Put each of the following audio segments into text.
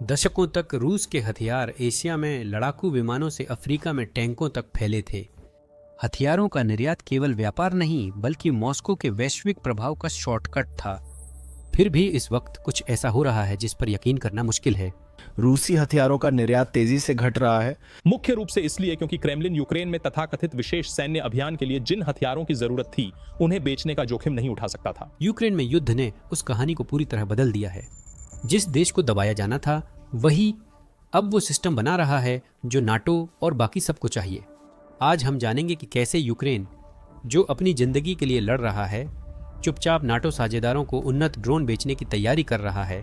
दशकों तक रूस के हथियार एशिया में लड़ाकू विमानों से अफ्रीका में टैंकों तक फैले थे। हथियारों का निर्यात केवल व्यापार नहीं बल्कि मॉस्को के वैश्विक प्रभाव का शॉर्टकट था। फिर भी इस वक्त कुछ ऐसा हो रहा है जिस पर यकीन करना मुश्किल है। रूसी हथियारों का निर्यात तेजी से घट रहा है। मुख्य रूप से इसलिए क्योंकि क्रेमलिन यूक्रेन में तथाकथित विशेष सैन्य अभियान के लिए जिन हथियारों की जरूरत थी उन्हें बेचने का जोखिम नहीं उठा सकता था। यूक्रेन में युद्ध ने उस कहानी को पूरी तरह बदल दिया है। जिस देश को दबाया जाना था वही अब वो सिस्टम बना रहा है जो नाटो और बाकी सबको चाहिए। आज हम जानेंगे कि कैसे यूक्रेन, जो अपनी जिंदगी के लिए लड़ रहा है, चुपचाप नाटो साझेदारों को उन्नत ड्रोन बेचने की तैयारी कर रहा है।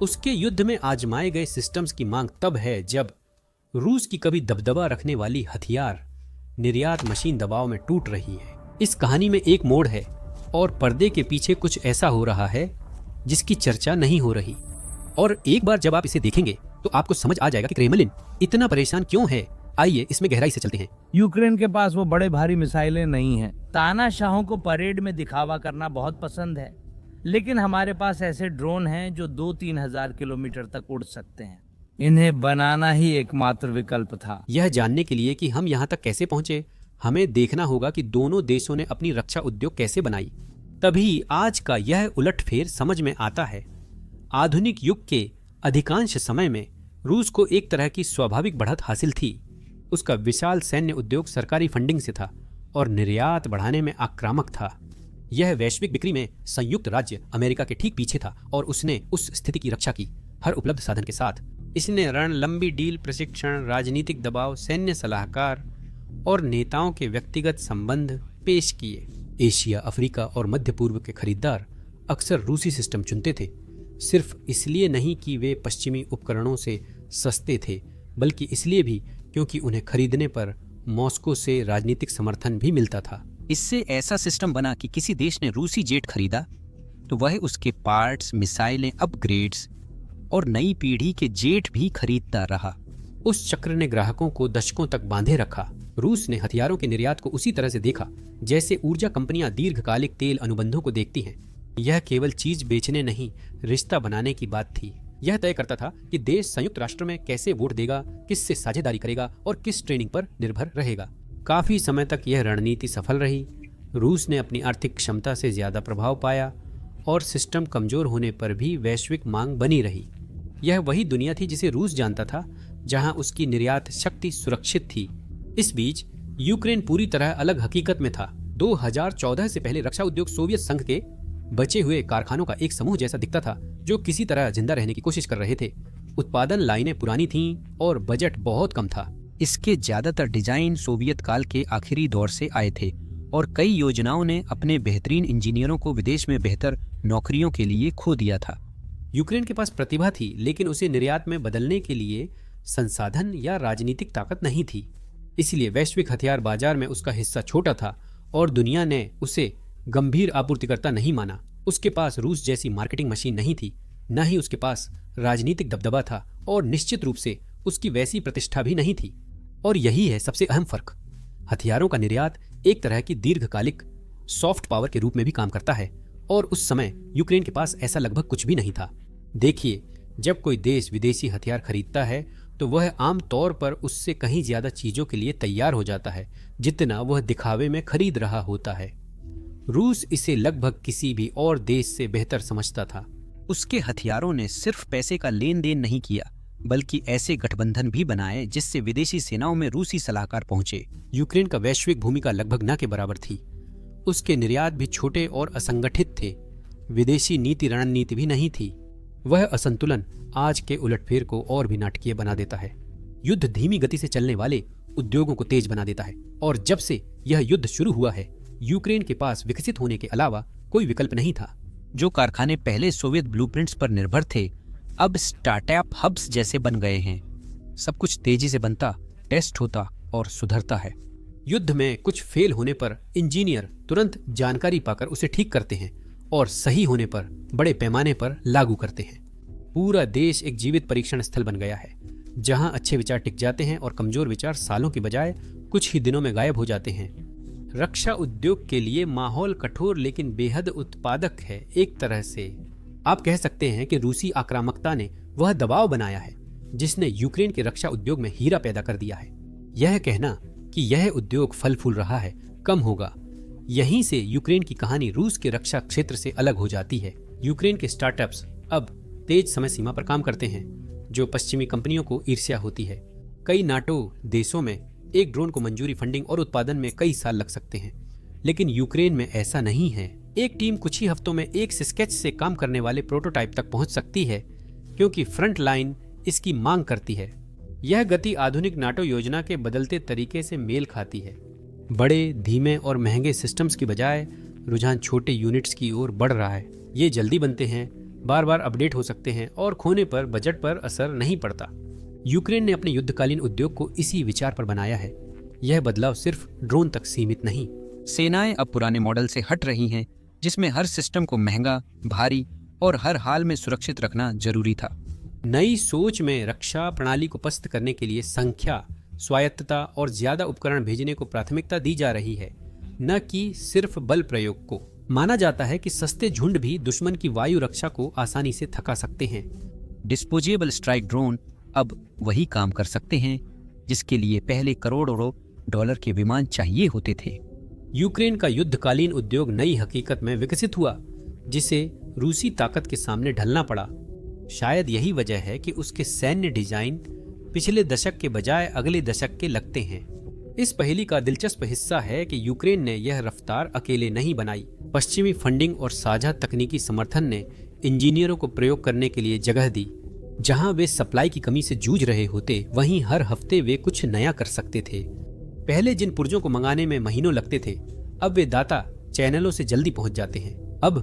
उसके युद्ध में आजमाए गए सिस्टम्स की मांग तब है जब रूस की कभी दबदबा रखने वाली हथियार निर्यात मशीन दबाव में टूट रही है। इस कहानी में एक मोड़ है और पर्दे के पीछे कुछ ऐसा हो रहा है जिसकी चर्चा नहीं हो रही। और एक बार जब आप इसे देखेंगे तो आपको समझ आ जाएगा कि क्रेमलिन इतना परेशान क्यों है। आइए इसमें गहराई से चलते हैं। यूक्रेन के पास वो बड़े भारी मिसाइलें नहीं हैं। तानाशाहों को परेड में दिखावा करना बहुत पसंद है, लेकिन हमारे पास ऐसे ड्रोन हैं जो 2-3 हजार किलोमीटर तक उड़ सकते हैं। इन्हें बनाना ही एकमात्र विकल्प था। यह जानने के लिए कि हम यहाँ तक कैसे पहुंचे, हमें देखना होगा कि दोनों देशों ने अपनी रक्षा उद्योग कैसे बनाई। तभी आज का यह उलटफेर समझ में आता है। आधुनिक युग के अधिकांश समय में रूस को एक तरह की स्वाभाविक बढ़त हासिल थी। उसका विशाल सैन्य उद्योग सरकारी फंडिंग से था और निर्यात बढ़ाने में आक्रामक था। यह वैश्विक बिक्री में संयुक्त राज्य अमेरिका के ठीक पीछे था और उसने उस स्थिति की रक्षा की हर उपलब्ध साधन के साथ। इसने रण, लंबी डील, प्रशिक्षण, राजनीतिक दबाव, सैन्य सलाहकार और नेताओं के व्यक्तिगत संबंध पेश किए। एशिया, अफ्रीका और मध्य पूर्व के खरीदार अक्सर रूसी सिस्टम चुनते थे, सिर्फ इसलिए नहीं कि वे पश्चिमी उपकरणों से सस्ते थे, बल्कि इसलिए भी क्योंकि उन्हें खरीदने पर मॉस्को से राजनीतिक समर्थन भी मिलता था। इससे ऐसा सिस्टम बना कि किसी देश ने रूसी जेट खरीदा तो वह उसके पार्ट्स, मिसाइलें, अपग्रेड्स और नई पीढ़ी के जेट भी खरीदता रहा। उस चक्र ने ग्राहकों को दशकों तक बांधे रखा। रूस ने हथियारों के निर्यात को उसी तरह से देखा जैसे ऊर्जा कंपनियां दीर्घकालिक तेल अनुबंधों को देखती हैं। यह केवल चीज बेचने नहीं, रिश्ता बनाने की बात थी। यह तय करता था कि देश संयुक्त राष्ट्र में कैसे वोट देगा, किससे साझेदारी करेगा और किस ट्रेनिंग पर निर्भर रहेगा। काफी समय तक यह रणनीति सफल रही। रूस ने अपनी आर्थिक क्षमता से ज्यादा प्रभाव पाया और सिस्टम कमजोर होने पर भी वैश्विक मांग बनी रही। यह वही दुनिया थी जिसे रूस जानता था, जहां उसकी निर्यात शक्ति सुरक्षित थी। इस बीच यूक्रेन पूरी तरह अलग हकीकत में था। 2014 से पहले रक्षा उद्योग सोवियत संघ के बचे हुए कारखानों का एक समूह जैसा दिखता था जो किसी तरह जिंदा रहने की कोशिश कर रहे थे। उत्पादन लाइनें पुरानी थीं और बजट बहुत कम था। इसके ज्यादातर डिजाइन सोवियत काल के आखिरी दौर से आए थे और कई योजनाओं ने अपने बेहतरीन इंजीनियरों को विदेश में बेहतर नौकरियों के लिए खो दिया था। यूक्रेन के पास प्रतिभा थी, लेकिन उसे निर्यात में बदलने के लिए संसाधन या राजनीतिक ताकत नहीं थी। इसलिए वैश्विक हथियार बाजार में उसका हिस्सा छोटा था और दुनिया ने उसे गंभीर आपूर्तिकर्ता नहीं माना। उसके पास रूस जैसी मार्केटिंग मशीन नहीं थी, न ही उसके पास राजनीतिक दबदबा था और निश्चित रूप से उसकी वैसी प्रतिष्ठा भी नहीं थी। और यही है सबसे अहम फर्क। हथियारों का निर्यात एक तरह की दीर्घकालिक सॉफ्ट पावर के रूप में भी काम करता है और उस समय यूक्रेन के पास ऐसा लगभग कुछ भी नहीं था। देखिए, जब कोई देश विदेशी हथियार खरीदता है तो वह आम तौर पर उससे कहीं ज्यादा चीजों के लिए तैयार हो जाता है जितना वह दिखावे में खरीद रहा होता है। रूस इसे लगभग किसी भी और देश से बेहतर समझता था। उसके हथियारों ने सिर्फ पैसे का लेन देन नहीं किया, बल्कि ऐसे गठबंधन भी बनाए जिससे विदेशी सेनाओं में रूसी सलाहकार पहुंचे। यूक्रेन का वैश्विक भूमिका लगभग न के बराबर थी। उसके निर्यात भी छोटे और असंगठित थे। विदेशी नीति रणनीति भी नहीं थी। वह असंतुलन आज के उलटफेर को और भी नाटकीय बना देता है। युद्ध धीमी गति से चलने वाले उद्योगों को तेज बना देता है और जब से यह युद्ध शुरू हुआ है यूक्रेन के पास विकसित होने के अलावा कोई विकल्प नहीं था। जो कारखाने पहले सोवियत ब्लूप्रिंट्स पर निर्भर थे अब स्टार्टअप हब्स जैसे बन गए हैं। सब कुछ तेजी से बनता, टेस्ट होता और सुधरता है। युद्ध में कुछ फेल होने पर इंजीनियर तुरंत जानकारी पाकर उसे ठीक करते हैं और सही होने पर बड़े पैमाने पर लागू करते हैं। पूरा देश एक जीवित परीक्षण स्थल बन गया है जहां अच्छे विचार टिक जाते हैं और कमजोर विचार सालों की बजाय कुछ ही दिनों में गायब हो जाते हैं। रक्षा उद्योग के लिए माहौल कठोर लेकिन बेहद उत्पादक है। एक तरह से आप कह सकते हैं कि रूसी आक्रामकता ने वह दबाव बनाया है जिसने यूक्रेन के रक्षा उद्योग में हीरा पैदा कर दिया है। यह कहना कि यह उद्योग फल फूल रहा है कम होगा। यहीं से यूक्रेन की कहानी रूस के रक्षा क्षेत्र से अलग हो जाती है। यूक्रेन के स्टार्टअप्स अब तेज समय सीमा पर काम करते हैं, जो पश्चिमी कंपनियों को ईर्ष्या होती है। कई नाटो देशों में एक ड्रोन को मंजूरी, फंडिंग और उत्पादन में कई साल लग सकते हैं, लेकिन यूक्रेन में ऐसा नहीं है। एक टीम कुछ ही हफ्तों में एक स्केच से काम करने वाले प्रोटोटाइप तक पहुंच सकती है, क्योंकि फ्रंट लाइन इसकी मांग करती है। यह गति आधुनिक नाटो योजना के बदलते तरीके से मेल खाती है। बड़े, धीमे और महंगे सिस्टम्स की बजाय रुझान छोटे यूनिट्स की ओर बढ़ रहा है। ये जल्दी बनते हैं, बार बार अपडेट हो सकते हैं और खोने पर बजट पर असर नहीं पड़ता। यूक्रेन ने अपने युद्धकालीन उद्योग को इसी विचार पर बनाया है। यह बदलाव सिर्फ ड्रोन तक सीमित नहीं। सेनाएं अब पुराने मॉडल से हट रही हैं, जिसमें हर सिस्टम को महंगा, भारी और हर हाल में सुरक्षित रखना जरूरी था। नई सोच में रक्षा प्रणाली को पस्त करने के लिए संख्या, स्वायत्तता और ज्यादा उपकरण भेजने को प्राथमिकता दी जा रही है, न कि सिर्फ बल प्रयोग को। माना जाता है कि सस्ते झुंड भी दुश्मन की वायु रक्षा को आसानी से थका सकते हैं। डिस्पोजेबल स्ट्राइक ड्रोन अब वही काम कर सकते हैं जिसके लिए पहले करोड़ों डॉलर के विमान चाहिए होते थे। यूक्रेन का युद्धकालीन उद्योग नई हकीकत में विकसित हुआ, जिसे रूसी ताकत के सामने ढलना पड़ा। शायद यही वजह है कि उसके सैन्य डिजाइन पिछले दशक के बजाय अगले दशक के लगते हैं। इस पहेली का दिलचस्प हिस्सा है कि यूक्रेन ने यह रफ्तार अकेले नहीं बनाई। पश्चिमी फंडिंग और साझा तकनीकी समर्थन ने इंजीनियरों को प्रयोग करने के लिए जगह दी। जहां वे सप्लाई की कमी से जूझ रहे होते, वहीं हर हफ्ते वे कुछ नया कर सकते थे। पहले जिन पुर्जों को मंगाने में महीनों लगते थे, अब वे दाता चैनलों से जल्दी पहुंच जाते हैं। अब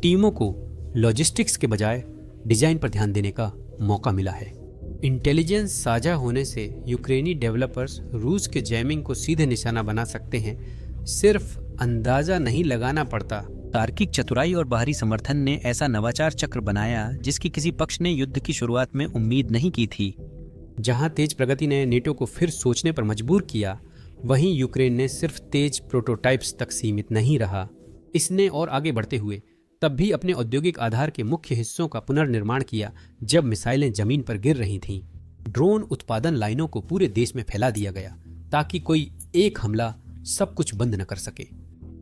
टीमों को लॉजिस्टिक्स के बजाय डिजाइन पर ध्यान देने का मौका मिला है। इंटेलिजेंस साझा होने से यूक्रेनी डेवलपर्स रूस के जैमिंग को सीधे निशाना बना सकते हैं। सिर्फ अंदाजा नहीं लगाना पड़ता। तार्किक चतुराई और बाहरी समर्थन ने ऐसा नवाचार चक्र बनाया जिसकी किसी पक्ष ने युद्ध की शुरुआत में उम्मीद नहीं की थी। जहां तेज प्रगति ने नेटो को फिर सोचने पर मजबूर किया, वहीं यूक्रेन ने सिर्फ तेज प्रोटोटाइप्स तक सीमित नहीं रहा। इसने और आगे बढ़ते हुए तब भी अपने औद्योगिक आधार के मुख्य हिस्सों का पुनर्निर्माण किया जब मिसाइलें जमीन पर गिर रही थीं। ड्रोन उत्पादन लाइनों को पूरे देश में फैला दिया गया ताकि कोई एक हमला सब कुछ बंद न कर सके।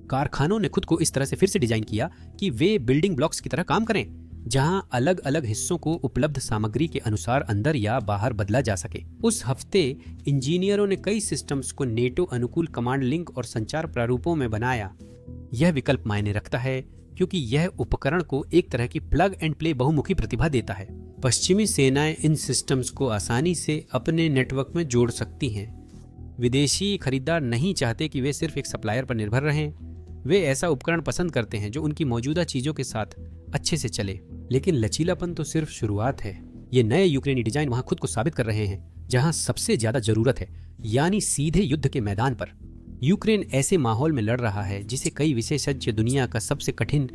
कारखानों ने खुद को इस तरह से फिर से डिजाइन किया कि वे बिल्डिंग ब्लॉक्स की तरह काम करें, जहां अलग अलग हिस्सों को उपलब्ध सामग्री के अनुसार अंदर या बाहर बदला जा सके। उस हफ्ते इंजीनियरों ने कई सिस्टम्स को नेटो अनुकूल कमांड लिंक और संचार प्रारूपों में बनाया। यह विकल्प मायने रखता है क्योंकि यह उपकरण को एक तरह की प्लग एंड प्ले बहुमुखी प्रतिभा देता है। पश्चिमी सेनाएं इन सिस्टम्स को आसानी से अपने नेटवर्क में जोड़ सकती हैं। विदेशी खरीदार नहीं चाहते कि वे सिर्फ एक सप्लायर पर निर्भर रहें। वे ऐसा उपकरण पसंद करते हैं जो उनकी मौजूदा चीजों के साथ अच्छे से चले। लेकिन लचीलापन तो सिर्फ शुरुआत है। ये नए यूक्रेनी डिजाइन वहां खुद को साबित कर रहे हैं जहां सबसे ज्यादा जरूरत है, यानी सीधे युद्ध के मैदान पर। यूक्रेन ऐसे माहौल में लड़ रहा है जिसे कई विशेषज्ञ दुनिया का सबसे कठिन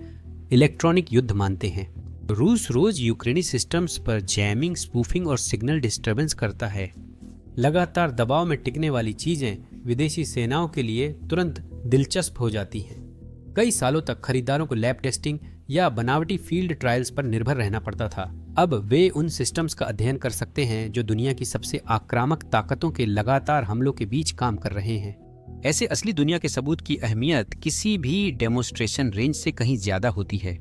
इलेक्ट्रॉनिक युद्ध मानते हैं। रूस रोज यूक्रेनी सिस्टम्स पर जैमिंग, स्पूफिंग और सिग्नल डिस्टर्बेंस करता है। लगातार दबाव में टिकने वाली चीजें विदेशी सेनाओं के लिए तुरंत दिलचस्प हो जाती हैं। कई सालों तक खरीदारों को लैब टेस्टिंग या बनावटी फील्ड ट्रायल्स पर निर्भर रहना पड़ता था। अब वे उन सिस्टम्स का अध्ययन कर सकते हैं जो दुनिया की सबसे आक्रामक ताकतों के लगातार हमलों के बीच काम कर रहे हैं। ऐसे असली दुनिया के सबूत की अहमियत किसी भी डेमोन्स्ट्रेशन रेंज से कहीं ज्यादा होती है।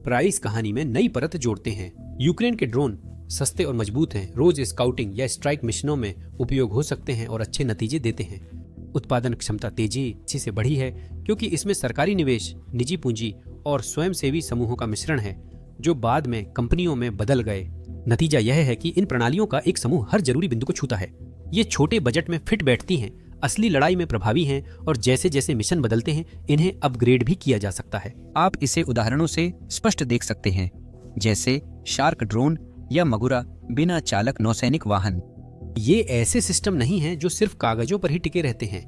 प्राइस कहानी में नई परत जोड़ते हैं। यूक्रेन के ड्रोन सस्ते और मजबूत हैं, रोज स्काउटिंग या स्ट्राइक मिशनों में उपयोग हो सकते हैं और अच्छे नतीजे देते हैं। उत्पादन क्षमता तेजी से बढ़ी है क्योंकि इसमें सरकारी निवेश, निजी पूंजी और स्वयंसेवी समूहों का मिश्रण है जो बाद में कंपनियों में बदल गए। नतीजा यह है कि इन प्रणालियों का एक समूह हर जरूरी बिंदु को छूता है। ये छोटे बजट में फिट बैठती हैं, असली लड़ाई में प्रभावी हैं और जैसे जैसे मिशन बदलते हैं इन्हें अपग्रेड भी किया जा सकता है। आप इसे उदाहरणों से स्पष्ट देख सकते हैं, जैसे शार्क ड्रोन या मगुरा बिना चालक नौसैनिक वाहन। ये ऐसे सिस्टम नहीं हैं जो सिर्फ कागजों पर ही टिके रहते हैं।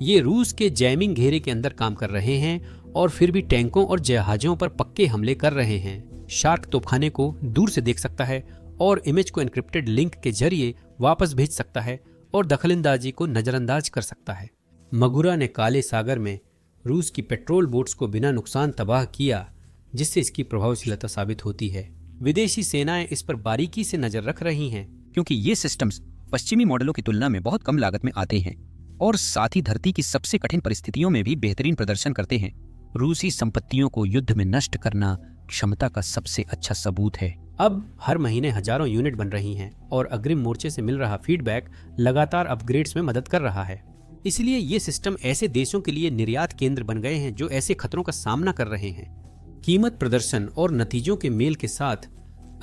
ये रूस के जैमिंग घेरे के अंदर काम कर रहे हैं और फिर भी टैंकों और जहाजों पर पक्के हमले कर रहे हैं। शार्क तोपखाने को दूर से देख सकता है और इमेज को एन्क्रिप्टेड लिंक के जरिए वापस भेज सकता है और दखलंदाजी को नजरअंदाज कर सकता है। मगुरा ने काले सागर में रूस की पेट्रोल बोट्स को बिना नुकसान तबाह किया, जिससे इसकी प्रभावशीलता साबित होती है। विदेशी सेनाएं इस पर बारीकी से नजर रख रही हैं। क्योंकि ये सिस्टम्स पश्चिमी मॉडलों की तुलना में बहुत कम लागत में आते हैं और साथ ही धरती की सबसे कठिन परिस्थितियों में भी बेहतरीन प्रदर्शन करते हैं। रूसी संपत्तियों को युद्ध में नष्ट करना क्षमता का सबसे अच्छा सबूत है। अब हर महीने हजारों यूनिट बन रही हैं और अग्रिम मोर्चे से मिल रहा फीडबैक लगातार अपग्रेड्स में मदद कर रहा है। इसलिए ये सिस्टम ऐसे देशों के लिए निर्यात केंद्र बन गए हैं जो ऐसे खतरों का सामना कर रहे हैं। कीमत, प्रदर्शन और नतीजों के मेल के साथ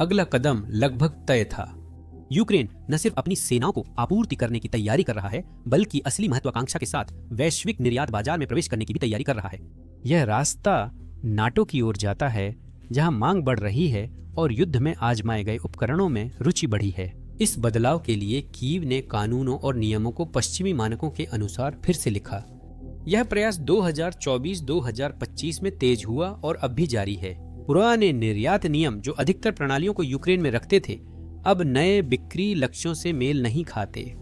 अगला कदम लगभग तय था। यूक्रेन न सिर्फ अपनी सेनाओं को आपूर्ति करने की तैयारी कर रहा है, बल्कि असली महत्वाकांक्षा के साथ वैश्विक निर्यात बाजार में प्रवेश करने की भी तैयारी कर रहा है। यह रास्ता नाटो की ओर जाता है, जहां मांग बढ़ रही है और युद्ध में आजमाए गए उपकरणों में रुचि बढ़ी है। इस बदलाव के लिए कीव ने कानूनों और नियमों को पश्चिमी मानकों के अनुसार फिर से लिखा। यह प्रयास 2024-2025 में तेज हुआ और अब भी जारी है। पुराने निर्यात नियम जो अधिकतर प्रणालियों को यूक्रेन में रखते थे, अब नए बिक्री लक्ष्यों से मेल नहीं खाते।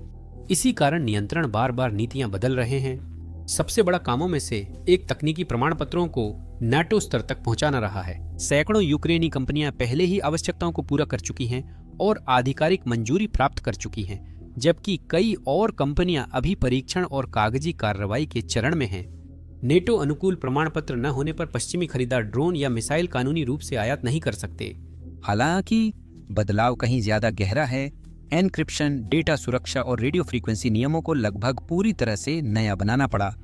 इसी कारण नियंत्रण बार बार नीतियां बदल रहे हैं। सबसे बड़ा कामों में से एक तकनीकी प्रमाण पत्रों को नाटो स्तर तक पहुंचाना रहा है। सैकड़ों यूक्रेनी कंपनियां पहले ही आवश्यकताओं को पूरा कर चुकी हैं और आधिकारिक मंजूरी प्राप्त कर चुकी हैं, जबकि कई और कंपनियां अभी परीक्षण और कागजी कार्रवाई के चरण में हैं। नेटो अनुकूल प्रमाण पत्र न होने पर पश्चिमी खरीदार ड्रोन या मिसाइल कानूनी रूप से आयात नहीं कर सकते। हालांकि बदलाव कहीं ज्यादा गहरा है। एनक्रिप्शन, डेटा सुरक्षा और रेडियो फ्रीक्वेंसी नियमों को लगभग पूरी तरह से नया बनाना पड़ा।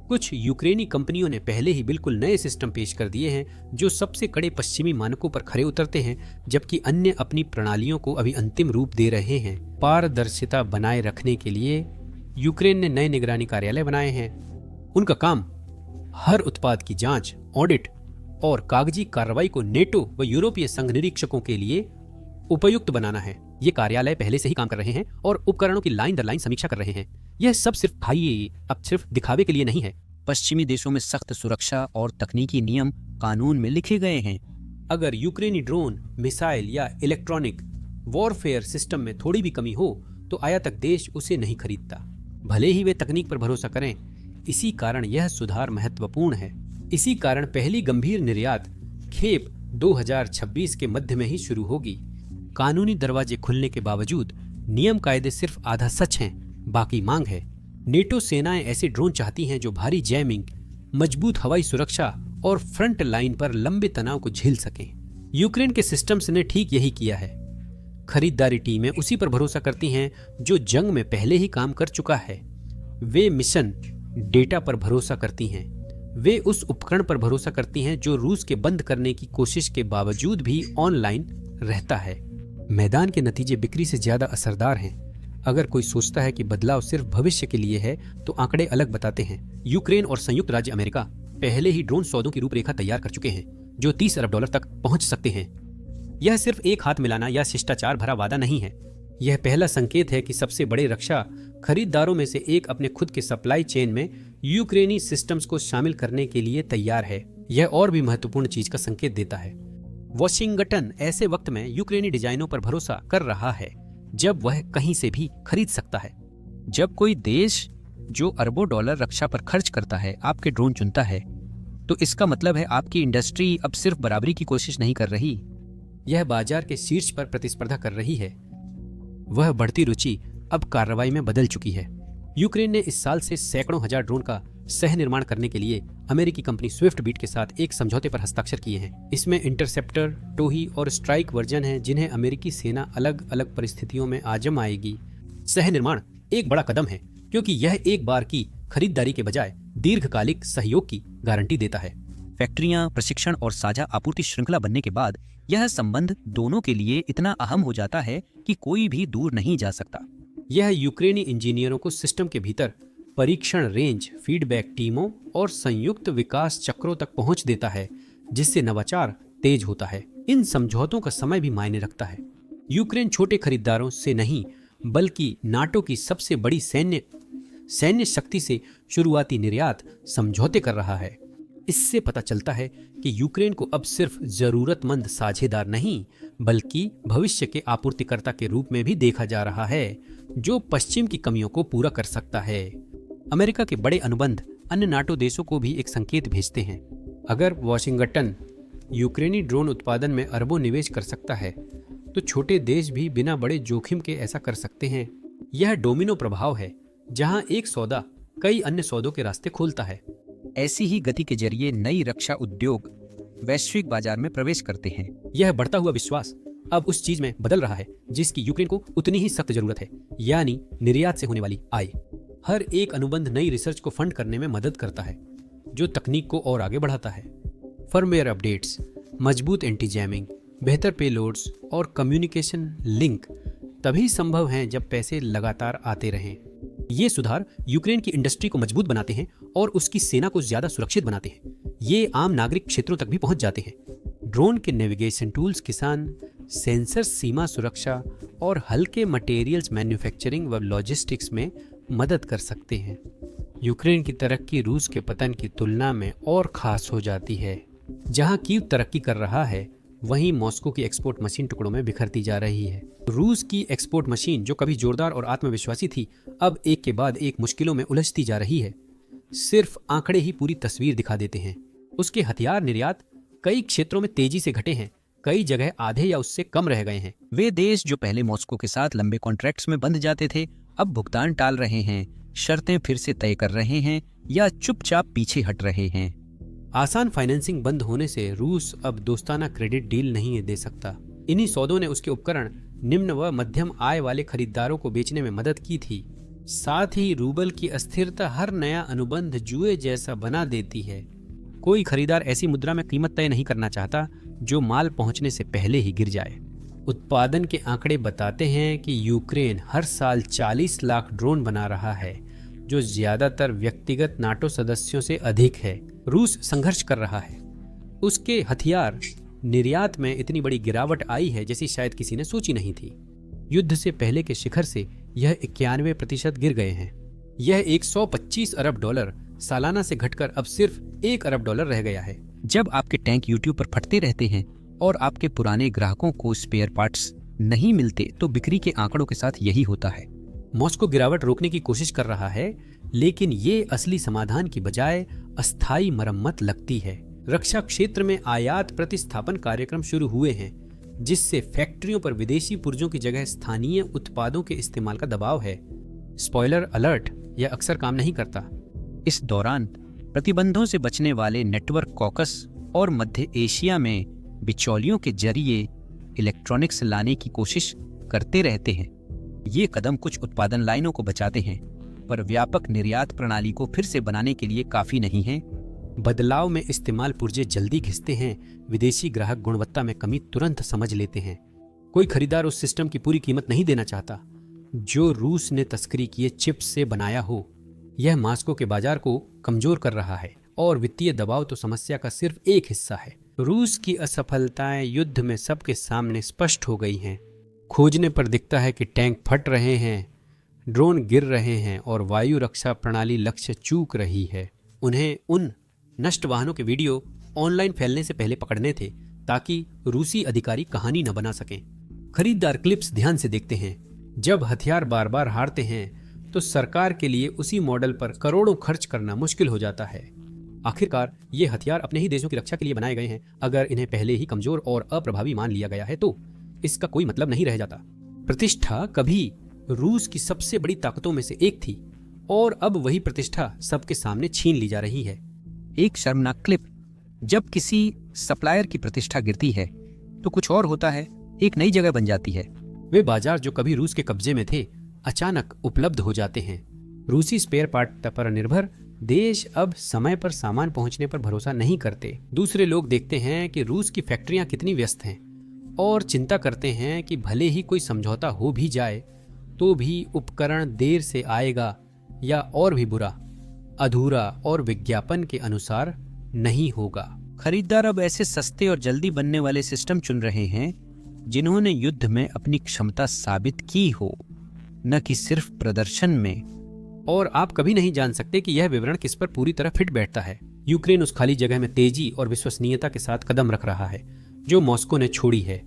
कुछ यूक्रेनी कंपनियों ने पहले ही बिल्कुल नए सिस्टम पेश कर दिए हैं जो सबसे कड़े पश्चिमी मानकों पर खरे उतरते हैं, जबकि अन्य अपनी प्रणालियों को अभी अंतिम रूप दे रहे हैं। पारदर्शिता बनाए रखने के लिए यूक्रेन ने नए निगरानी कार्यालय बनाए हैं। उनका काम हर उत्पाद की जांच, ऑडिट और कागजी कार्रवाई को नेटो व यूरोपीय संघ निरीक्षकों के लिए उपयुक्त बनाना है। ये कार्यालय पहले से ही काम कर रहे हैं और उपकरणों की लाइन दर लाइन समीक्षा कर रहे हैं। यह सब सिर्फ अब सिर्फ दिखावे के लिए नहीं है। पश्चिमी देशों में सख्त सुरक्षा और तकनीकी नियम कानून में लिखे गए हैं। अगर यूक्रेनी ड्रोन, मिसाइल या इलेक्ट्रॉनिक वॉरफेयर सिस्टम में थोड़ी भी कमी हो तो आयातक देश उसे नहीं खरीदता, भले ही वे तकनीक पर भरोसा करें। इसी कारण यह सुधार महत्वपूर्ण है। इसी कारण पहली गंभीर निर्यात खेप 2026 के मध्य में ही शुरू होगी। कानूनी दरवाजे खुलने के बावजूद नियम कायदे सिर्फ आधा सच हैं, बाकी मांग है। नेटो सेनाएं ऐसे ड्रोन चाहती हैं जो भारी जैमिंग, मजबूत हवाई सुरक्षा और फ्रंट लाइन पर लंबे तनाव को झेल सकें। यूक्रेन के सिस्टम्स ने ठीक यही किया है। खरीदारी टीमें उसी पर भरोसा करती हैं जो जंग में पहले ही काम कर चुका है। वे मिशन डेटा पर भरोसा करती हैं। वे उस उपकरण पर भरोसा करती हैं जो रूस के बंद करने की कोशिश के बावजूद भी ऑनलाइन रहता है। मैदान के नतीजे बिक्री से ज्यादा असरदार हैं। अगर कोई सोचता है कि बदलाव सिर्फ भविष्य के लिए है तो आंकड़े अलग बताते हैं। यूक्रेन और संयुक्त राज्य अमेरिका पहले ही ड्रोन सौदों की रूपरेखा तैयार कर चुके हैं जो $30 अरब तक पहुंच सकते हैं। यह सिर्फ एक हाथ मिलाना या शिष्टाचार भरा वादा नहीं है। यह पहला संकेत है कि सबसे बड़े रक्षा खरीदारों में से एक अपने खुद के सप्लाई चेन में यूक्रेनी सिस्टम्स को शामिल करने के लिए तैयार है। यह और भी महत्वपूर्ण चीज का संकेत देता है। वॉशिंगटन ऐसे वक्त में यूक्रेनी डिजाइनों पर भरोसा कर रहा है जब वह कहीं से भी खरीद सकता है। जब कोई देश जो अरबों डॉलर रक्षा पर खर्च करता है आपके ड्रोन चुनता है, तो इसका मतलब है आपकी इंडस्ट्री अब सिर्फ बराबरी की कोशिश नहीं कर रही, यह बाजार के शीर्ष पर प्रतिस्पर्धा कर रही है। वह बढ़ती रुचि अब कार्रवाई में बदल चुकी है। यूक्रेन ने इस साल से सैकड़ों हजार ड्रोन का सह निर्माण करने के लिए अमेरिकी कंपनी स्विफ्ट बीट के साथ एक समझौते पर हस्ताक्षर किए हैं। इसमें इंटरसेप्टर, टोही और स्ट्राइक वर्जन हैं जिन्हें अमेरिकी सेना अलग अलग परिस्थितियों में आजमाएगी। सह निर्माण एक बड़ा कदम है क्योंकि यह एक बार की खरीदारी के बजाय दीर्घकालिक सहयोग की गारंटी देता है। फैक्ट्रियां, प्रशिक्षण और साझा आपूर्ति श्रृंखला बनने के बाद यह संबंध दोनों के लिए इतना अहम हो जाता है कि कोई भी दूर नहीं जा सकता। यह यूक्रेनी इंजीनियरों को सिस्टम के भीतर परीक्षण रेंज, फीडबैक टीमों और संयुक्त विकास चक्रों तक पहुंच देता है, जिससे नवाचार तेज होता है। इन समझौतों का समय भी मायने रखता है। यूक्रेन छोटे खरीदारों से नहीं बल्कि नाटो की सबसे बड़ी सैन्य शक्ति से शुरुआती निर्यात समझौते कर रहा है। इससे पता चलता है कि यूक्रेन को अब सिर्फ जरूरतमंद साझेदार नहीं बल्कि भविष्य के आपूर्तिकर्ता के रूप में भी देखा जा रहा है जो पश्चिम की कमियों को पूरा कर सकता है। अमेरिका के बड़े अनुबंध अन्य नाटो देशों को भी एक संकेत भेजते हैं। अगर वॉशिंगटन यूक्रेनी ड्रोन उत्पादन में अरबों निवेश कर सकता है, तो छोटे देश भी बिना बड़े जोखिम के ऐसा कर सकते हैं। यह डोमिनो प्रभाव है, जहां एक सौदा कई अन्य सौदों के रास्ते खोलता है। ऐसी ही गति के जरिए नई रक्षा उद्योग वैश्विक बाजार में प्रवेश करते हैं। यह बढ़ता हुआ विश्वास अब उस चीज में बदल रहा है जिसकी यूक्रेन को उतनी ही सख्त जरूरत है, यानी निर्यात से होने वाली आय। हर एक अनुबंध नई रिसर्च को फंड करने में मदद करता है, जो तकनीक को और आगे बढ़ाता है। फर्मवेयर अपडेट्स, मजबूत एंटी जैमिंग, बेहतर पेलोड्स और कम्युनिकेशन लिंक तभी संभव हैं जब पैसे लगातार आते रहें। ये सुधार यूक्रेन की इंडस्ट्री को मजबूत बनाते हैं और उसकी सेना को ज्यादा सुरक्षित बनाते हैं। ये आम नागरिक क्षेत्रों तक भी पहुंच जाते हैं। ड्रोन के नेविगेशन टूल्स किसान, सेंसर सीमा सुरक्षा और हल्के मटेरियल्स मैन्युफैक्चरिंग व लॉजिस्टिक्स में मदद कर सकते हैं। यूक्रेन की तरक्की रूस के पतन की तुलना में और खास हो जाती है। जहां कीव तरक्की कर रहा है, वहीं मॉस्को की एक्सपोर्ट मशीन टुकड़ों में बिखरती जा रही है। रूस की एक्सपोर्ट मशीन, जो कभी जोरदार और आत्मविश्वासी थी, अब एक के बाद एक मुश्किलों में उलझती जा रही है। सिर्फ आंकड़े ही पूरी तस्वीर दिखा देते हैं। उसके हथियार निर्यात कई क्षेत्रों में तेजी से घटे हैं, कई जगह आधे या उससे कम रह गए हैं। वे देश जो पहले मॉस्को के साथ लंबे कॉन्ट्रैक्ट्स में बंध जाते थे, अब भुगतान टाल रहे हैं, शर्तें फिर से तय कर रहे हैं या चुपचाप पीछे हट रहे हैं। आसान फाइनेंसिंग बंद होने से रूस अब दोस्ताना क्रेडिट डील नहीं दे सकता। इन्हीं सौदों ने उसके उपकरण निम्न व मध्यम आय वाले खरीदारों को बेचने में मदद की थी। साथ ही रूबल की अस्थिरता हर नया अनुबंध जुए जैसा बना देती है। कोई खरीदार ऐसी मुद्रा में कीमत तय नहीं करना चाहता जो माल पहुंचने से पहले ही गिर जाए। उत्पादन के आंकड़े बताते हैं कि यूक्रेन हर साल 40 लाख ड्रोन बना रहा है, जो ज्यादातर व्यक्तिगत नाटो सदस्यों से अधिक है। रूस संघर्ष कर रहा है। उसके हथियार निर्यात में इतनी बड़ी गिरावट आई है जैसी शायद किसी ने सोची नहीं थी। युद्ध से पहले के शिखर से यह 91% गिर गए हैं। यह 125 अरब डॉलर सालाना से घटकर अब सिर्फ 1 अरब डॉलर रह गया है। जब आपके टैंक यूट्यूब पर फटते रहते हैं और आपके पुराने ग्राहकों को स्पेयर पार्ट्स नहीं मिलते, तो बिक्री के आंकड़ों के साथ यही होता है। मॉस्को गिरावट रोकने की कोशिश कर रहा है, लेकिन ये असली समाधान की बजाय अस्थायी मरम्मत लगती है। रक्षा क्षेत्र में आयात प्रतिस्थापन कार्यक्रम शुरू हुए हैं, जिससे फैक्ट्रियों पर विदेशी पुर्जों की जगह स्थानीय उत्पादों के इस्तेमाल का दबाव है। स्पॉइलर अलर्ट, यह अक्सर काम नहीं करता। इस दौरान प्रतिबंधों से बचने वाले नेटवर्क कॉकस और मध्य एशिया में बिचौलियों के जरिए इलेक्ट्रॉनिक्स लाने की कोशिश करते रहते हैं। ये कदम कुछ उत्पादन लाइनों को बचाते हैं, पर व्यापक निर्यात प्रणाली को फिर से बनाने के लिए काफी नहीं है। बदलाव में इस्तेमाल पुर्जे जल्दी घिसते हैं। विदेशी ग्राहक गुणवत्ता में कमी तुरंत समझ लेते हैं। कोई खरीदार उस सिस्टम की पूरी कीमत नहीं देना चाहता जो रूस ने तस्करी किए चिप्स से बनाया हो। यह मॉस्को के बाजार को कमजोर कर रहा है और वित्तीय दबाव तो समस्या का सिर्फ एक हिस्सा है। रूस की असफलताएं युद्ध में सबके सामने स्पष्ट हो गई हैं। खोजने पर दिखता है कि टैंक फट रहे हैं, ड्रोन गिर रहे हैं और वायु रक्षा प्रणाली लक्ष्य चूक रही है। उन्हें उन नष्ट वाहनों के वीडियो ऑनलाइन फैलने से पहले पकड़ने थे, ताकि रूसी अधिकारी कहानी न बना सकें। खरीदार क्लिप्स ध्यान से देखते हैं। जब हथियार बार बार हारते हैं, तो सरकार के लिए उसी मॉडल पर करोड़ों खर्च करना मुश्किल हो जाता है। आखिरकार ये हथियार अपने ही देशों की रक्षा के लिए बनाए गए हैं। अगर इन्हें पहले ही कमजोर और अप्रभावी मान लिया गया है, तो इसका कोई मतलब नहीं रह जाता। प्रतिष्ठा कभी रूस की सबसे बड़ी ताकतों में से एक थी, और अब वही प्रतिष्ठा सबके सामने छीन ली जा रही है। एक शर्मनाक क्लिप। जब किसी सप्लायर की प्रतिष्ठा गिरती है, तो कुछ और होता है, एक नई जगह बन जाती है। वे बाजार जो कभी रूस के कब्जे में थे, अचानक उपलब्ध हो जाते हैं। रूसी स्पेयर पार्ट पर निर्भर देश अब समय पर सामान पहुंचने पर भरोसा नहीं करते। दूसरे लोग देखते हैं कि रूस की फैक्ट्रियां कितनी व्यस्त हैं और चिंता करते हैं कि भले ही कोई समझौता हो भी जाए, तो भी उपकरण देर से आएगा या और भी बुरा, अधूरा और विज्ञापन के अनुसार नहीं होगा। खरीदार अब ऐसे सस्ते और जल्दी बनने वाले सिस्टम चुन रहे हैं जिन्होंने युद्ध में अपनी क्षमता साबित की हो, न कि सिर्फ प्रदर्शन में। और आप कभी नहीं जान सकते कि यह विवरण किस पर पूरी तरह फिट बैठता है। यूक्रेन उस खाली जगह में तेजी और विश्वसनीयता के साथ कदम रख रहा है जो मॉस्को ने छोड़ी है।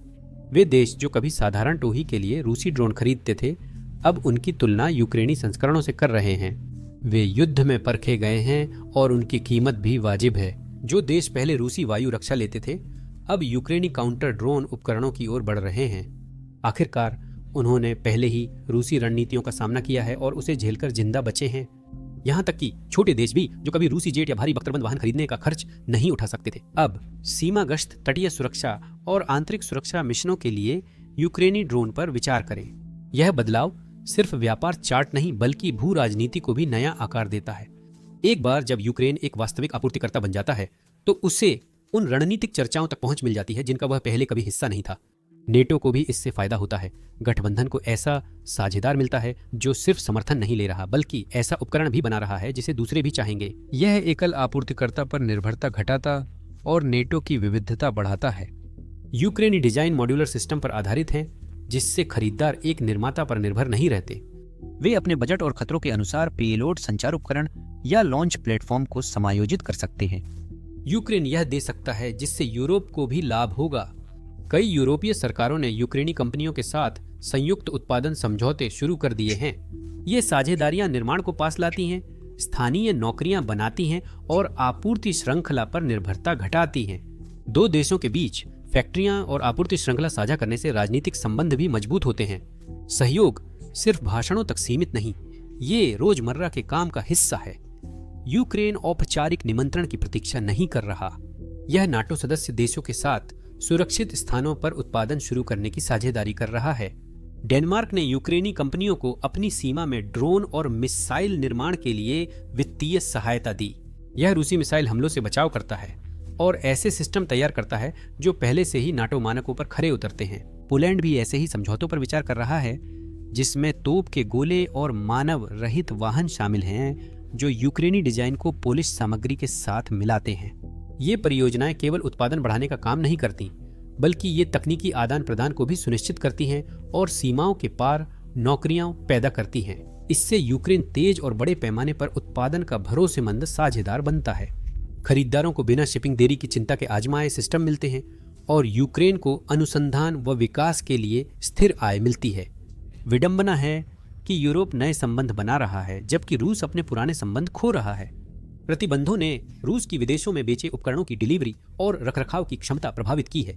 वे देश जो कभी साधारण टोही के लिए रूसी ड्रोन खरीदते थे, अब उनकी तुलना यूक्रेनी संस्करणों से कर रहे हैं। वे युद्ध में परखे गए हैं और उनकी कीमत भी वाजिब है। जो देश पहले रूसी वायु रक्षा लेते थे, अब यूक्रेनी काउंटर ड्रोन उपकरणों की ओर बढ़ रहे हैं। आखिरकार उन्होंने पहले ही रूसी रणनीतियों का सामना किया है और उसे झेलकर जिंदा बचे हैं। यहाँ तक कि छोटे देश भी जो कभी रूसी जेट या भारी बख्तरबंद वाहन खरीदने का खर्च नहीं उठा सकते थे, अब सीमा गश्त, तटीय सुरक्षा और आंतरिक सुरक्षा मिशनों के लिए यूक्रेनी ड्रोन पर विचार करें। यह बदलाव सिर्फ व्यापार चार्ट नहीं बल्कि भू राजनीति को भी नया आकार देता है। एक बार जब यूक्रेन एक वास्तविक आपूर्तिकर्ता बन जाता है तो उसे उन रणनीतिक चर्चाओं तक पहुंच मिल जाती है जिनका वह पहले कभी हिस्सा नहीं था। नेटो को भी इससे फायदा होता है। गठबंधन को ऐसा साझेदार मिलता है जो सिर्फ समर्थन नहीं ले रहा बल्कि ऐसा उपकरण भी बना रहा है जिसे दूसरे भी चाहेंगे। यह एकल आपूर्तिकर्ता पर निर्भरता घटाता और नेटो की विविधता बढ़ाता है। यूक्रेनी डिजाइन मॉड्यूलर सिस्टम पर आधारित है जिससे खरीदार एक निर्माता पर निर्भर नहीं रहते। वे अपने बजट और खतरों के अनुसार पेलोड, संचार उपकरण या लॉन्च प्लेटफॉर्म को समायोजित कर सकते हैं। यूक्रेन यह दे सकता है जिससे यूरोप को भी लाभ होगा। कई यूरोपीय सरकारों ने यूक्रेनी कंपनियों के साथ संयुक्त उत्पादन समझौते शुरू कर दिए हैं। ये साझेदारियां निर्माण को पास लाती हैं, स्थानीय नौकरियां बनाती हैं और आपूर्ति श्रृंखला पर निर्भरता घटाती हैं। दो देशों के बीच फैक्ट्रियां और आपूर्ति श्रृंखला साझा करने से राजनीतिक संबंध भी मजबूत होते हैं। सहयोग सिर्फ भाषणों तक सीमित नहीं, ये रोजमर्रा के काम का हिस्सा है। यूक्रेन औपचारिक निमंत्रण की प्रतीक्षा नहीं कर रहा। यह नाटो सदस्य देशों के साथ सुरक्षित स्थानों पर उत्पादन शुरू करने की साझेदारी कर रहा है। डेनमार्क ने यूक्रेनी कंपनियों को अपनी सीमा में ड्रोन और मिसाइल निर्माण के लिए वित्तीय सहायता दी। यह रूसी मिसाइल हमलों से बचाव करता है और ऐसे सिस्टम तैयार करता है जो पहले से ही नाटो मानकों पर खरे उतरते हैं। पोलैंड भी ऐसे ही समझौतों पर विचार कर रहा है जिसमें तोप के गोले और मानव रहित वाहन शामिल हैं जो यूक्रेनी डिजाइन को पोलिश सामग्री के साथ मिलाते हैं। ये परियोजनाएं केवल उत्पादन बढ़ाने का काम नहीं करती बल्कि ये तकनीकी आदान प्रदान को भी सुनिश्चित करती हैं और सीमाओं के पार नौकरियां पैदा करती हैं। इससे यूक्रेन तेज और बड़े पैमाने पर उत्पादन का भरोसेमंद साझेदार बनता है। खरीदारों को बिना शिपिंग देरी की चिंता के आजमाए सिस्टम मिलते हैं और यूक्रेन को अनुसंधान व विकास के लिए स्थिर आय मिलती है। विडंबना है कि यूरोप नए संबंध बना रहा है जबकि रूस अपने पुराने संबंध खो रहा है। प्रतिबंधों ने रूस की विदेशों में बेचे उपकरणों की डिलीवरी और रखरखाव की क्षमता प्रभावित की है।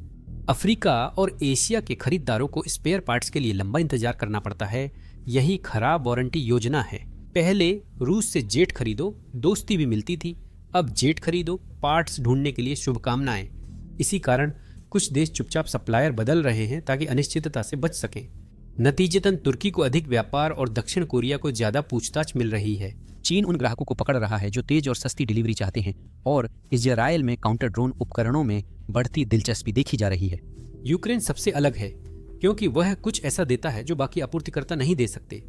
अफ्रीका और एशिया के खरीदारों को स्पेयर पार्ट्स के लिए लंबा इंतजार करना पड़ता है। यही खराब वारंटी योजना है। पहले रूस से जेट खरीदो, दोस्ती भी मिलती थी। अब जेट खरीदो, पार्ट्स ढूंढने के लिए शुभकामनाएं। इसी कारण कुछ देश चुपचाप सप्लायर बदल रहे हैं ताकि अनिश्चितता से बच सकें। नतीजतन तुर्की को अधिक व्यापार और दक्षिण कोरिया को ज्यादा पूछताछ मिल रही है। चीन उन ग्राहकों को पकड़ रहा है जो तेज और सस्ती डिलीवरी चाहते हैं और इजराइल में काउंटर ड्रोन उपकरणों में बढ़ती दिलचस्पी देखी जा रही है। यूक्रेन सबसे अलग है क्योंकि वह कुछ ऐसा देता है जो बाकी आपूर्तिकर्ता नहीं दे सकते।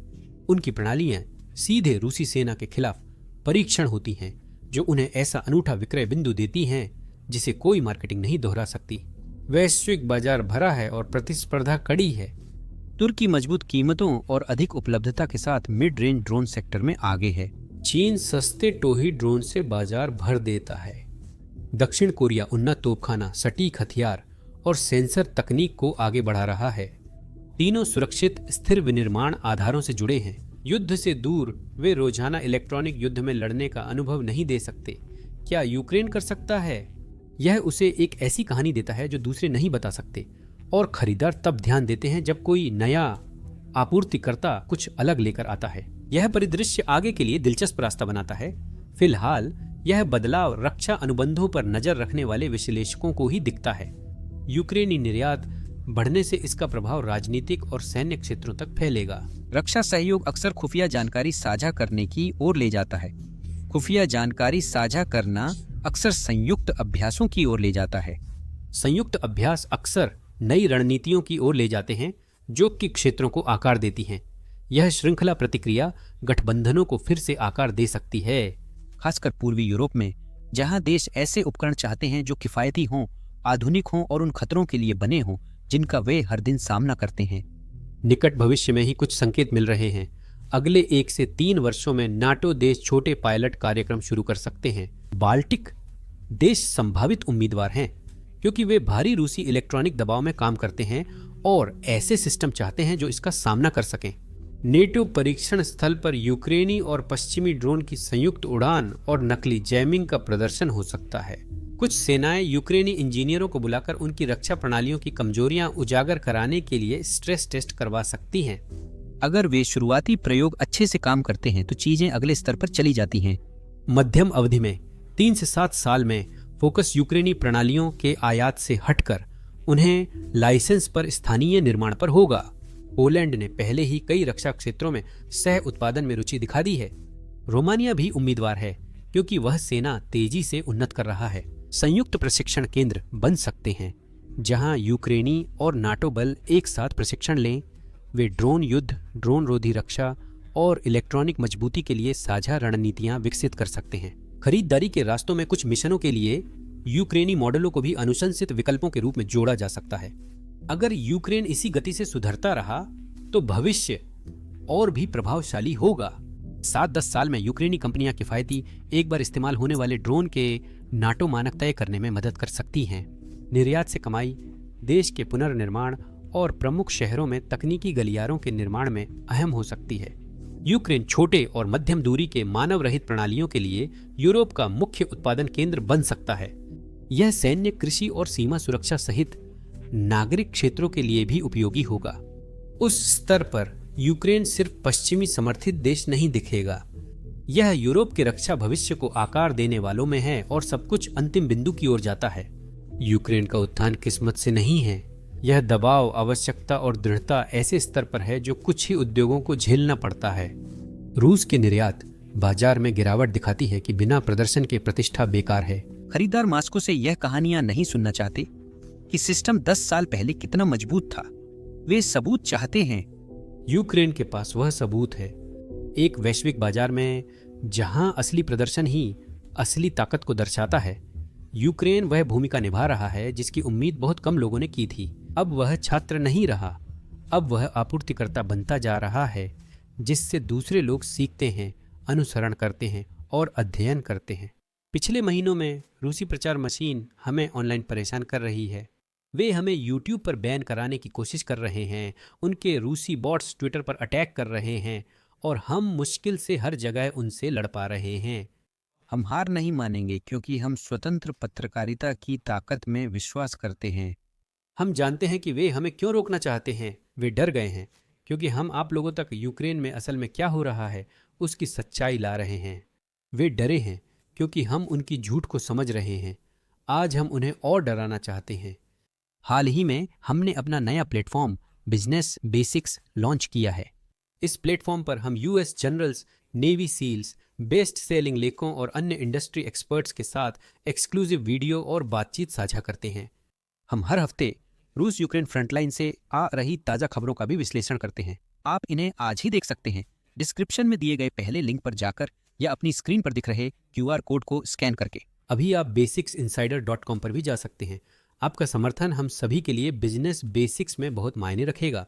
उनकी प्रणालियां सीधे रूसी सेना के खिलाफ परीक्षण होती हैं जो उन्हें ऐसा अनूठा विक्रय बिंदु देती हैं जिसे कोई मार्केटिंग नहीं दोहरा सकती। वैश्विक बाजार भरा है और प्रतिस्पर्धा कड़ी है। तुर्की मजबूत कीमतों और अधिक उपलब्धता के साथ मिड रेंज ड्रोन सेक्टर में आगे है। चीन सस्ते टोही ड्रोन से बाजार भर देता है। दक्षिण कोरिया उन्नत तोपखाना, सटीक हथियार और सेंसर तकनीक को आगे बढ़ा रहा है। तीनों सुरक्षित स्थिर विनिर्माण आधारों से जुड़े हैं। युद्ध से दूर वे रोजाना इलेक्ट्रॉनिक युद्ध में लड़ने का अनुभव नहीं दे सकते। क्या यूक्रेन कर सकता है? यह उसे एक ऐसी कहानी देता है जो दूसरे नहीं बता सकते और खरीदार तब ध्यान देते हैं जब कोई नया आपूर्तिकर्ता कुछ अलग लेकर आता है। यह परिदृश्य आगे के लिए दिलचस्प रास्ता बनाता है। फिलहाल यह बदलाव रक्षा अनुबंधों पर नजर रखने वाले विश्लेषकों को ही दिखता है। यूक्रेनी निर्यात बढ़ने से इसका प्रभाव राजनीतिक और सैन्य क्षेत्रों तक फैलेगा। रक्षा सहयोग अक्सर खुफिया जानकारी साझा करने की ओर ले जाता है। खुफिया जानकारी साझा करना अक्सर संयुक्त अभ्यासों की ओर ले जाता है। संयुक्त अभ्यास अक्सर नई रणनीतियों की ओर ले जाते हैं जो कि क्षेत्रों को आकार देती हैं। यह श्रृंखला प्रतिक्रिया गठबंधनों को फिर से आकार दे सकती है, खासकर पूर्वी यूरोप में जहां देश ऐसे उपकरण चाहते हैं जो किफायती हों, आधुनिक हों और उन खतरों के लिए बने हों जिनका वे हर दिन सामना करते हैं। निकट भविष्य में ही कुछ संकेत मिल रहे हैं। अगले 1 से 3 वर्षों में नाटो देश छोटे पायलट कार्यक्रम शुरू कर सकते हैं। बाल्टिक देश संभावित उम्मीदवार हैं क्योंकि वे भारी रूसी इलेक्ट्रॉनिक दबाव में काम करते हैं और ऐसे सिस्टम चाहते हैं जो इसका सामना कर सकें। नेटो परीक्षण स्थल पर यूक्रेनी और पश्चिमी ड्रोन की संयुक्त उड़ान और नकली जैमिंग का प्रदर्शन हो सकता है। कुछ सेनाएं यूक्रेनी इंजीनियरों को बुलाकर उनकी रक्षा प्रणालियों की कमजोरियां उजागर कराने के लिए स्ट्रेस टेस्ट करवा सकती हैं। अगर वे शुरुआती प्रयोग अच्छे से काम करते हैं तो चीजें अगले स्तर पर चली जाती हैं। मध्यम अवधि में 3 से 7 साल में फोकस यूक्रेनी प्रणालियों के आयात से हटकर उन्हें लाइसेंस पर स्थानीय निर्माण पर होगा। पोलैंड ने पहले ही कई रक्षा क्षेत्रों में सह उत्पादन में रुचि दिखा दी है। रोमानिया भी उम्मीदवार है क्योंकि वह सेना तेजी से उन्नत कर रहा है। संयुक्त प्रशिक्षण केंद्र बन सकते हैं जहां यूक्रेनी और नाटो बल एक साथ प्रशिक्षण लें। वे ड्रोन युद्ध, ड्रोन रोधी रक्षा और इलेक्ट्रॉनिक मजबूती के लिए साझा रणनीतियां विकसित कर सकते हैं। खरीदारी के रास्तों में कुछ मिशनों के लिए यूक्रेनी मॉडलों को भी अनुशंसित विकल्पों के रूप में जोड़ा जा सकता है। अगर यूक्रेन इसी गति से सुधरता रहा तो भविष्य और भी प्रभावशाली होगा। 7-10 साल में यूक्रेनी कंपनियां किफायती, एक बार इस्तेमाल होने वाले ड्रोन के नाटो मानक तय करने में मदद कर सकती हैं। निर्यात से कमाई, देश के पुनर्निर्माण और प्रमुख शहरों में तकनीकी गलियारों के निर्माण में अहम हो सकती है। यूक्रेन छोटे और मध्यम दूरी के मानव रहित प्रणालियों के लिए यूरोप का मुख्य उत्पादन केंद्र बन सकता है। यह सैन्य, कृषि और सीमा सुरक्षा सहित नागरिक क्षेत्रों के लिए भी उपयोगी होगा। उस स्तर पर यूक्रेन सिर्फ पश्चिमी समर्थित देश नहीं दिखेगा। यह यूरोप के रक्षा भविष्य को आकार देने वालों में है और सब कुछ अंतिम बिंदु की ओर जाता है। यूक्रेन का उत्थान किस्मत से नहीं है। यह दबाव, आवश्यकता और दृढ़ता ऐसे स्तर पर है जो कुछ ही उद्योगों को झेलना पड़ता है। रूस के निर्यात बाजार में गिरावट दिखाती है कि बिना प्रदर्शन के प्रतिष्ठा बेकार है। खरीदार मास्को से यह कहानियां नहीं सुनना चाहते कि सिस्टम 10 साल पहले कितना मजबूत था। वे सबूत चाहते हैं। यूक्रेन के पास वह सबूत है। एक वैश्विक बाजार में जहां असली प्रदर्शन ही असली ताकत को दर्शाता है, यूक्रेन वह भूमिका निभा रहा है जिसकी उम्मीद बहुत कम लोगों ने की थी। अब वह छात्र नहीं रहा, अब वह आपूर्तिकर्ता बनता जा रहा है जिससे दूसरे लोग सीखते हैं, अनुसरण करते हैं और अध्ययन करते हैं। पिछले महीनों में रूसी प्रचार मशीन हमें ऑनलाइन परेशान कर रही है। वे हमें YouTube पर बैन कराने की कोशिश कर रहे हैं, उनके रूसी बॉट्स ट्विटर पर अटैक कर रहे हैं और हम मुश्किल से हर जगह उनसे लड़ पा रहे हैं। हम हार नहीं मानेंगे क्योंकि हम स्वतंत्र पत्रकारिता की ताकत में विश्वास करते हैं। हम जानते हैं कि वे हमें क्यों रोकना चाहते हैं। वे डर गए हैं क्योंकि हम आप लोगों तक यूक्रेन में असल में क्या हो रहा है उसकी सच्चाई ला रहे हैं। वे डरे हैं क्योंकि हम उनकी झूठ को समझ रहे हैं। आज हम उन्हें और डराना चाहते हैं। हाल ही में हमने अपना नया प्लेटफॉर्म बिजनेस बेसिक्स लॉन्च किया है। इस प्लेटफॉर्म पर हम US generals, navy seals, best selling लेखकों और अन्य इंडस्ट्री एक्सपर्ट्स के साथ एक्सक्लूसिव वीडियो और बातचीत साझा करते हैं। हम हर हफ्ते रूस यूक्रेन फ्रंटलाइन से आ रही ताज़ा खबरों का भी विश्लेषण करते हैं। आप इन्हें आज ही देख सकते हैं डिस्क्रिप्शन में दिए गए पहले लिंक पर जाकर या अपनी स्क्रीन पर दिख रहे QR कोड को स्कैन करके। अभी आप basicsinsider.com पर भी जा सकते हैं। आपका समर्थन हम सभी के लिए बिजनेस बेसिक्स में बहुत मायने रखेगा।